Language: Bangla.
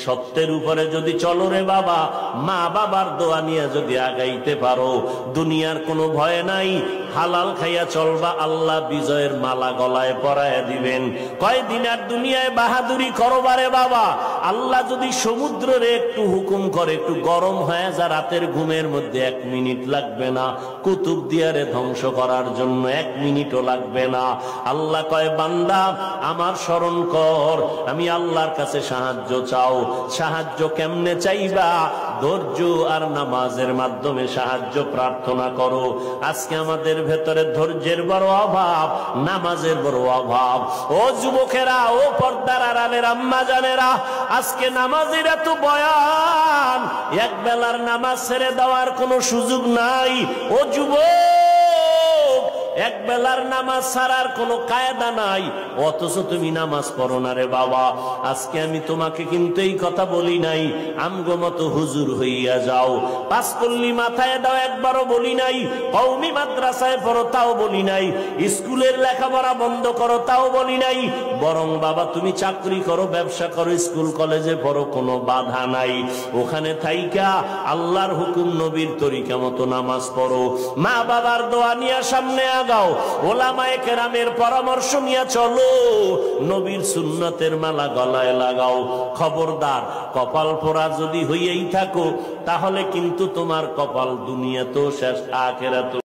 সত্যের উপরে যদি চলো রে বাবা, মা বাবার দোয়া নিয়ে যদি আগাইতে পারো, দুনিয়ার কোনো ভয় নাই। হালাল খাইয়া চলবা, আল্লাহ বিজয়ের মালা গলায় পরাইয়া দিবেন। কয়দিন আর দুনিয়ায় বাহাদুরি করবারে বাবা, আল্লাহ যদি সমুদ্রে একটু হুকুম করে একটু গরম হয়ে যা, রাতের ঘুমের মধ্যে 1 মিনিট লাগবে না। কুতুব দিয়ারে ধ্বংস করার জন্য 1 মিনিটও লাগবে না। আল্লাহ কয় বান্দা আমার স্মরণ কর, আমি আল্লাহর কাছে সাহায্য চাও। সাহায্য কেমনে চাইবা? ধৈর্য আর নামাজের মাধ্যমে সাহায্য প্রার্থনা করো। আজকে আমাদের ভেতরে ধৈর্যের বড় অভাব, নামাজের বড় অভাব। ও যুবকেরা, ও পর্দার আড়ালের আম্মা জানেরা, আজকে নামাজের এত বয়ান, এক বেলার নামাজ ছেড়ে দেওয়ার কোনো সুযোগ নাই। ও যুবক, এক বেলার নামাজ ছাড়ার কোনো কায়দা নাই, অথচ তুমি নামাজ পড়ো না রে বাবা। আজকে আমি তোমাকে কিন্তু এই কথা বলি নাই আমগো মতো হুজুর হইয়া যাও, পাঁচকল্লি মাথায় দাও একবারও বলি নাই, কওমি মাদ্রাসায় পড়ো তাও বলি নাই, স্কুলের লেখাপড়া বন্ধ করো তাও বলি নাই। বরং বাবা তুমি চাকরি করো, ব্যবসা করো, স্কুল কলেজে পড়ো, কোনো বাধা নাই। ওখানে থাইকা আল্লাহর হুকুম নবীর তরিকা মতো নামাজ পড়ো, মা বাবার দোয়া নিয়ে সামনে আগাও, ওলামায়ে কেরামের পরামর্শ নিয়ে চলো, নবীর সুন্নতের মালা গলায় লাগাও। খবরদার, কপাল পোড়া যদি হইয়াই থাকো, তাহলে কিন্তু তোমার কপাল দুনিয়াতেও শেষ, আখিরাতেও